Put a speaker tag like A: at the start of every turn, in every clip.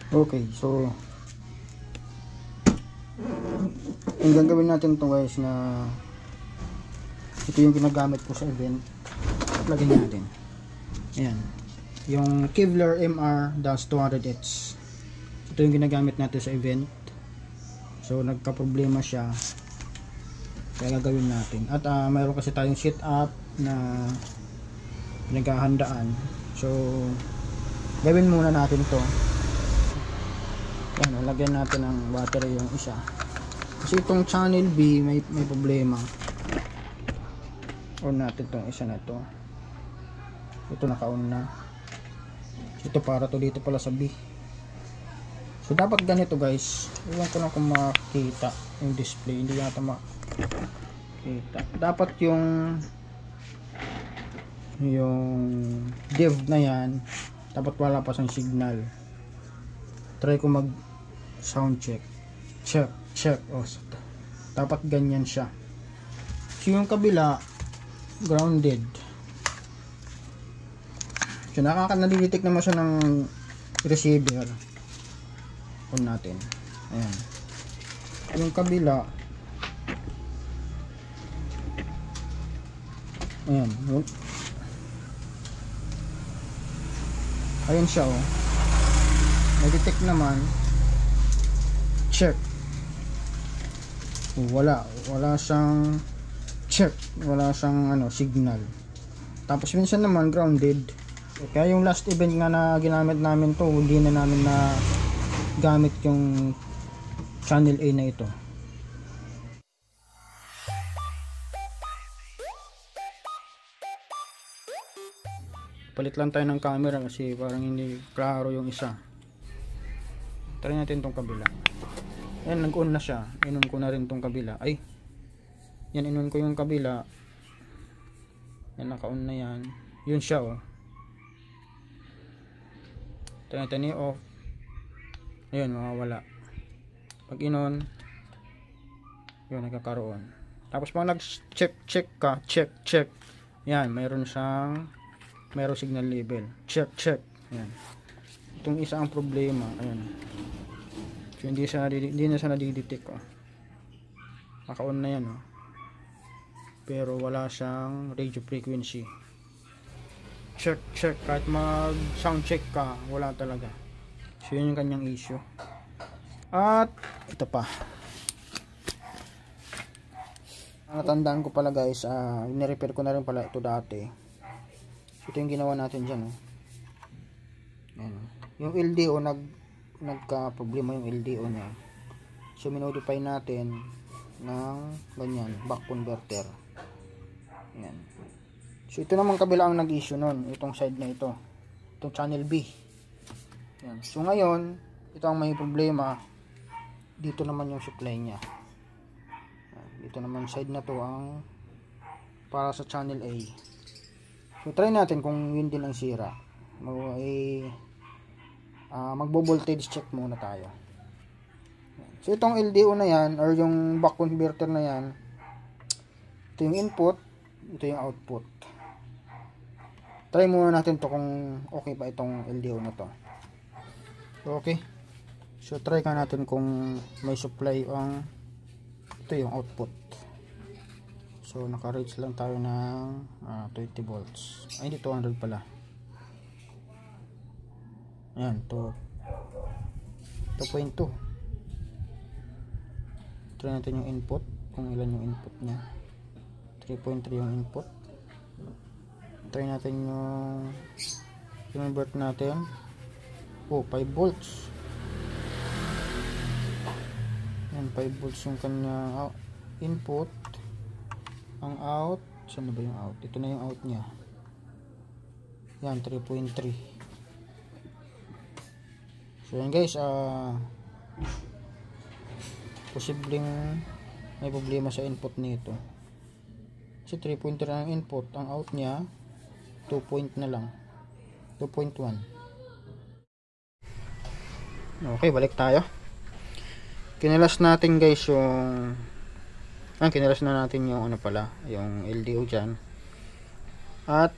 A: Okay, so ang gagawin natin ito guys, na ito yung ginagamit ko sa event. Lagyan natin. Ayan. Yung Kevlar MR-200H. Ito yung ginagamit natin sa event. So nagka-problema siya. Kaya gagawin natin. At mayroon kasi tayong sit up na naghahandaan. So gawin muna natin to. Ayan, lagyan natin ng battery yung isa. Kasi itong channel B may problema. On natin itong isa na to. Ito naka-on na. Ito para to dito pala sa B. So dapat ganito guys. Iwan ko lang kung makita yung display. Hindi yata makita. Dapat yung div na yan, dapat wala pa siyang signal. Try ko mag sound check. Check. Oh, dapat ganyan siya. So yung kabila grounded. So nakaka-detect naman siya ng receiver. On natin. Ayan. Yung kabila, ayan. Ayan siya oh. Na-detect naman. Check. Wala siyang check. Wala siyang signal. Tapos minsan naman grounded. Kaya yung last event nga na ginamit namin to, hindi na namin na gamit yung channel A na ito. Palit lang tayo ng camera kasi parang hindi klaro yung isa. Try natin tong kabila. Ayan, nag-on na siya. In-on ko na rin tong kabila. Ay, yan, in-on ko yung kabila. Yan, naka-on na yan. Yun siya oh. Try natin i-off. Ayun, mawawala. Pag in-on, yun, nagkakaroon. Tapos pag nag-check ka, check. Yan, mayroon signal label. Check. Yan. Itong isa ang problema. Ayan. So, hindi na siya nadidetect oh. Naka-on na yan oh. Pero wala siyang radio frequency. Check. Kahit mag sound check ka, wala talaga. So yun yung kanyang issue. At ito pa. Natandaan ko pala guys, ni-repair ko na rin pala ito dati. Ito yung ginawa natin dyan oh. Yan. Yung LDO nagka-problema yung LDO niya. So minodify natin ng ganyan, back converter. Yan. So ito naman kabila ang nag-issue nun, itong side na ito. Itong channel B. Yan. So ngayon, ito ang may problema. Dito naman yung supply niya. Dito naman side na to ang para sa channel A. So try natin kung yun din ang sira. Magbo-voltage check muna tayo. So itong LDO na yan or yung back converter na yan, ito yung input, ito yung output. Try muna natin to kung okay pa itong LDO na to. So okay. So try ka natin kung may supply ang ito yung output. So naka-reach lang tayo ng 20 volts. Ay hindi, 200 pala. Ayan, 2.2. Try natin yung input, kung ilan yung input niya. 3.3 yung input. Try natin yung convert natin. 5 volts. Ayan, 5 volts yung kanya input. Ang out, saan na ba yung out? Ito na yung out niya. Yan, 3.3. So yan guys, posibleng may problema sa input nito. Kasi 3.3 ang input, ang out niya 2 point na lang, 2.1. Okay, balik tayo. Kinalas natin guys yung kinalas na natin yung yung LDO dyan. At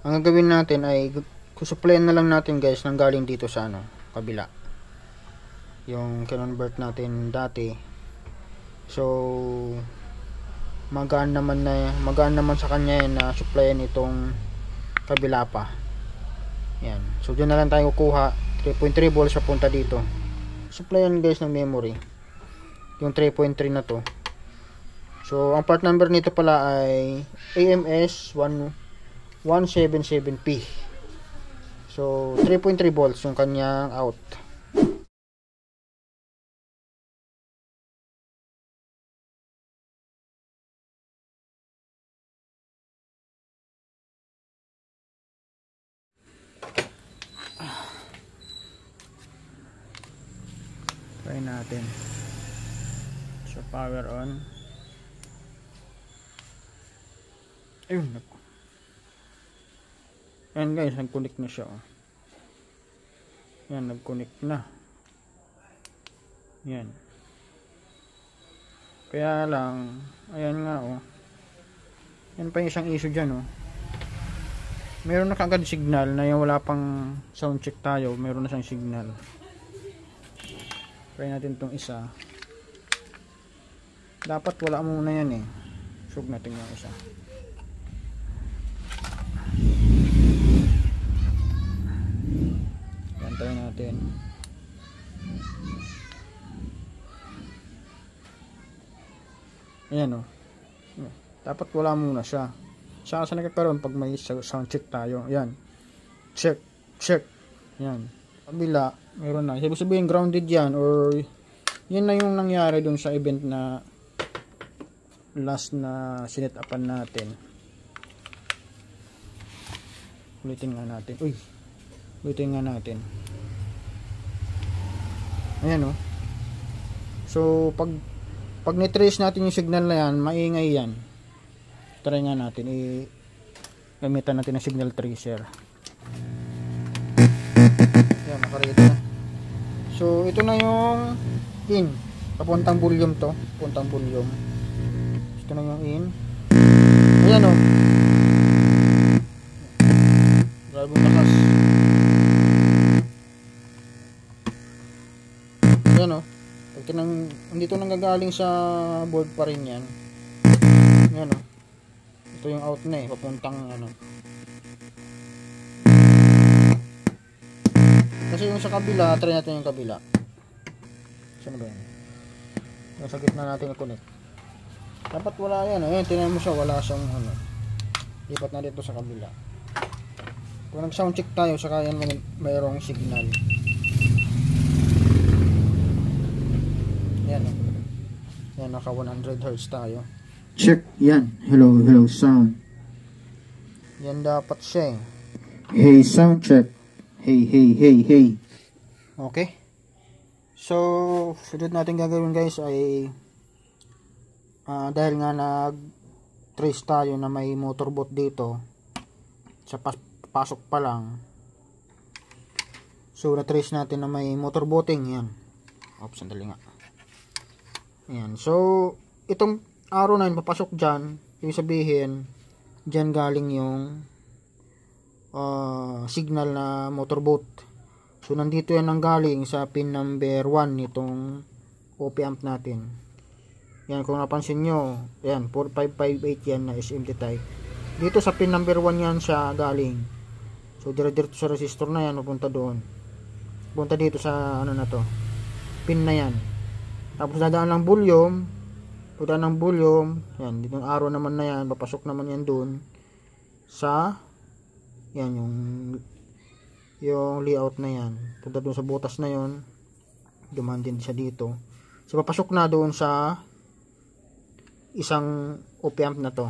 A: ang gagawin natin ay Susuplayan na lang natin guys ng galing dito sa ano, kabila. Yung kinonvert natin dati. So magaan naman sa kanya yan na supplyan itong kabila pa. Yan. So diyan na lang tayo kukuha 3.3 volts sa punta dito. Supplyan guys ng memory. Yung 3.3 na to. So ang part number nito pala ay AMS 177P. So 3.3 volts yung kanyang out. Try natin. So power on. Ayun, ayan guys, nag-connect na siya. Yan, nag-connect na. Yan. Kaya lang, ayan nga yan pa yung isang issue dyan meron na kagad signal na yung wala pang sound check tayo, meron na siyang signal. Try natin tong isa. Dapat wala muna yan sug natin yung isa. Yan, try natin. Ayan dapat wala muna siya. Saka sa nagkakaroon pag may sound check tayo. Ayan. Check. Ayan. Kabila, meron na. Ibig sabihin grounded yan or yan na yung nangyari dun sa event na last na sinet upan natin. Ulitin nga natin. Ulitin nga natin. Ayan So pag nitrace natin yung signal na yan, maingay yan. Try nga natin. Gamitan natin ng signal tracer. Yan, nakarito na. So ito na yung in. Papuntang volume to. Papuntang volume. Ito na yung in. Ayan Grabong lakas. Ayan andito nang gagaling sa board pa rin yan. Ayan ito yung out na papuntang kasi yung sa kabila, try natin yung kabila. Saan ba yan? Yung sa gitna natin i-connect. Dapat wala yan ayan, tinayin mo siya, wala siyang lipat na dito sa kabila. Kung nag sound check tayo, saka yan mayroong signal. Yan, naka 100 Hz tayo. Check, yan. Hello sound. Yan dapat siya Hey, sound check. Hey. Okay. So, sunod natin gagawin guys ay dahil nga nag-trace tayo na may motorboat dito sa pasok pa lang. So, na-trace natin na may motorboating. Yan. Oops, sandali nga. Ayan. So, itong arrow na yun, papasok dyan. Ibig sabihin, dyan galing yung signal na motorboat. So, nandito yan ang galing sa pin number 1 nitong OP amp natin. Yan, kung napansin nyo, yan, 4558 yan na SMT type. Dito sa pin number 1 yan siya galing. So, dire-diretso sa resistor na yan, pupunta doon. Punta dito sa, na to, pin na yan. Tapos dadaan ng volume, yan, dito yung arrow naman na yan, papasok naman yan dun sa yan yung layout na yan. Punta dun sa butas na yon, dumaan din siya dito. So papasok na doon sa isang op amp na to.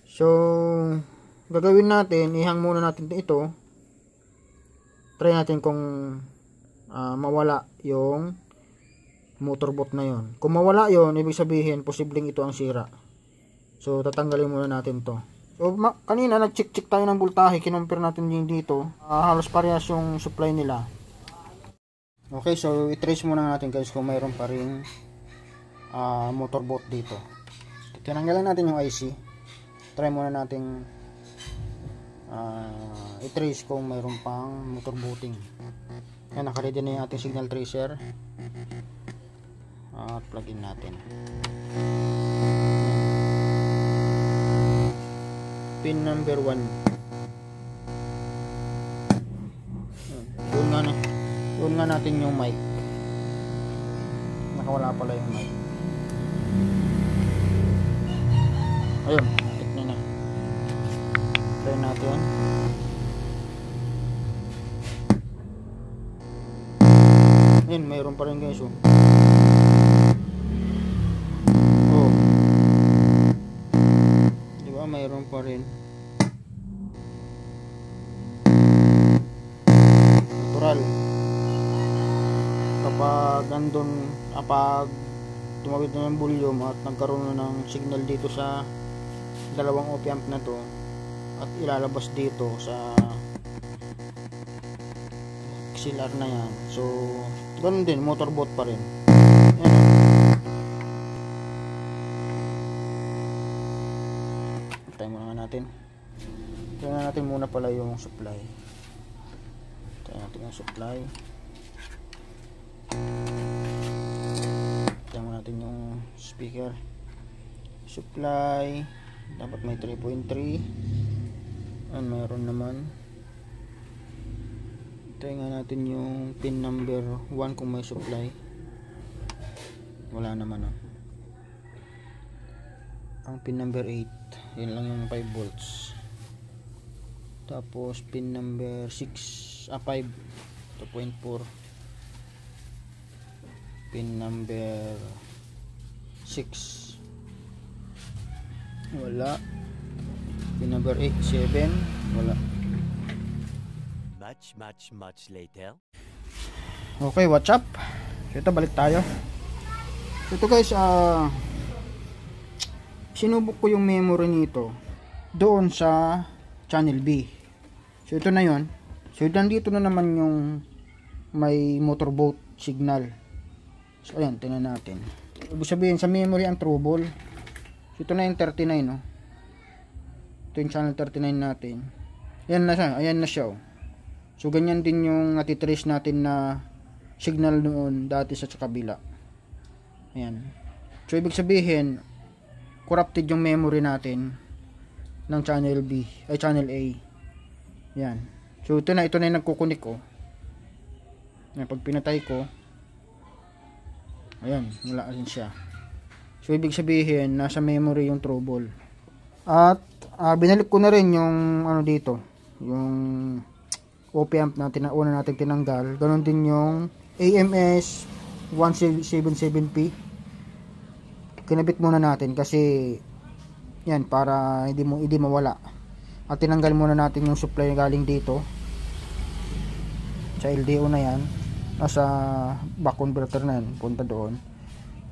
A: So gagawin natin, ihang muna natin ito. Try natin kung mawala yung motorboat na yon. Kung mawala yon, ibig sabihin posibleng ito ang sira. So tatanggalin muna natin to. So kanina nag-check tayo ng voltahe, kinumpir natin din dito. Halos parehas yung supply nila. Okay, so i-trace muna natin guys kung mayroon pa ring motorboat dito. Tinanggalan natin yung IC. Try muna natin i-trace kung mayroon pang motor booting. Yan, naka-ready na yung ating signal tracer. At plug in natin. Pin number 1. Doon nga natin yung mic. Nakawala pala yung mic. Ayun, tignan na. Try natin. Ayun, mayroon pa rin guys. Oh. Diba, mayroon pa rin. Natural. Kapag andun, kapag tumawid na yung volume at nagkaroon na ng signal dito sa dalawang op amp na to at ilalabas dito sa XLR na yan, so ganun din, motorboat pa rin. Yan. Tayo muna natin. Tingnan natin muna pala yung supply. Tayo natin yung supply. Tingnan natin yung speaker. Supply dapat may 3.3. Mayroon naman. Tingnan natin yung pin number 1 kung may supply. Wala naman. Ang pin number 8, yun lang yung 5 volts. Tapos pin number 5, 2.4. Pin number 6, wala. Pin number 8, 7, wala.
B: Much later.
A: Okay, what's up? So ito, balik tayo. So ito guys, sinubok ko yung memory nito doon sa channel B. So ito na yon. So nandito na naman yung may motorboat signal. So ayan, tingnan natin. Ibig sabihin sa memory ang trouble. So ito na yung 39, no? Ito yung channel 39 natin. Ayan na siya, ayan na siya. Oh. So ganyan din yung natitrace natin na signal noon dati sa kabila. Ayan. So ibig sabihin corrupted yung memory natin ng channel B, ay channel A. Ayan. So ito na yung nagkukunik ko. Ayan, pag pinatay ko, ayan, wala rin siya. So ibig sabihin nasa memory yung trouble. At binalik ko na rin yung ano dito, yung op amp na una natin tinanggal. Ganon din yung AMS 177P. Kinabit muna natin kasi yan, para hindi mawala. At tinanggal muna natin yung supply galing dito sa LDO na yan, sa back converter na yan, punta doon.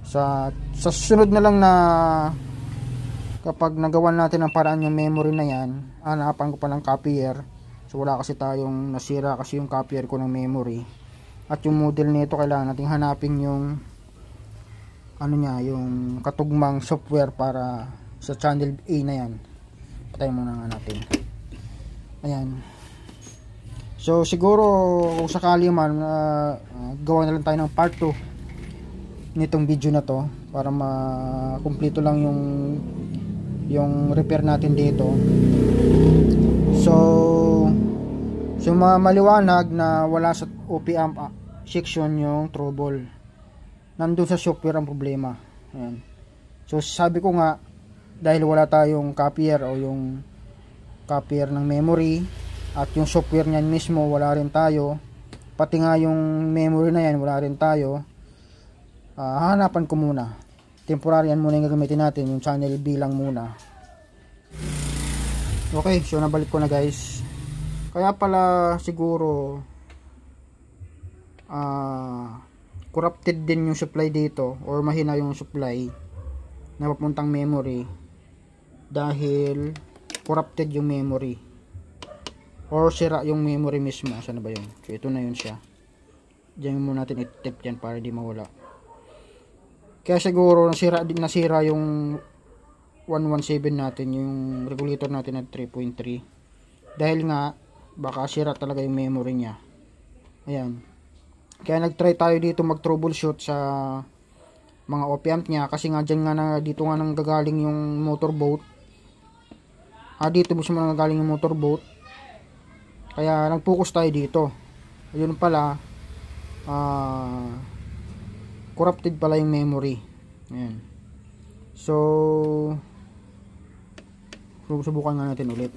A: Sa susunod na lang na kapag nagawa natin ang paraan yung memory na yan, hanapan ko pa ng copier. So wala kasi tayong nasira kasi yung copier ko ng memory. At yung model nito kailangan nating hanapin yung ano niya, yung katugmang software para sa channel A na yan. Patayin muna nga natin. Ayan. So siguro kung sakali man gawa na lang tayo ng part 2 nitong video na to para makumpleto lang yung repair natin dito. So maliwanag na wala sa op amp section yung trouble. Nandun sa software ang problema. Ayan. So sabi ko nga, dahil wala tayong copier o yung copier ng memory at yung software niyan mismo wala rin tayo, pati nga yung memory na yan wala rin tayo, hahanapan ko muna. Temporary yan muna yung gagamitin natin, yung channel B lang muna. Okay, so nabalik ko na guys. Kaya pala siguro corrupted din yung supply dito or mahina yung supply na papuntang memory dahil corrupted yung memory or sira yung memory mismo. Saan na ba yun? So ito na yun siya. Diyan muna natin i-tip yan para di mawala. Kaya siguro nasira yung 117 natin, yung regulator natin at 3.3. dahil nga baka sira talaga yung memory niya. Ayan. Kaya nag-try tayo dito mag-troubleshoot sa mga op-amp niya kasi nga dyan nga na dito nga nang gagaling yung motorboat. Dito mismo nang gagaling yung motorboat. Kaya nag-focus tayo dito. Ayun pala, corrupted pala yung memory. Ayan. So, subukan nga natin ulit.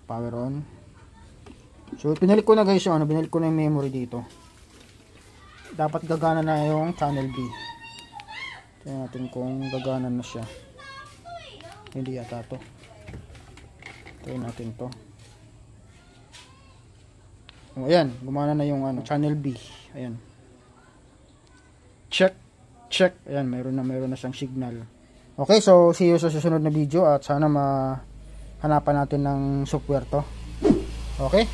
A: Power on. So, pinalik ko na guys yung binalik ko na yung memory dito. Dapat gagana na yung channel B. Tingnan natin kung gagana na siya. Hindi yata to. Try natin to. Oh, ayan, gumana na yung channel B. Ayan. Check. Ayan, mayroon na siyang signal. Okay, so see you sa susunod na video at sana mahanapan natin ng software to. Okay?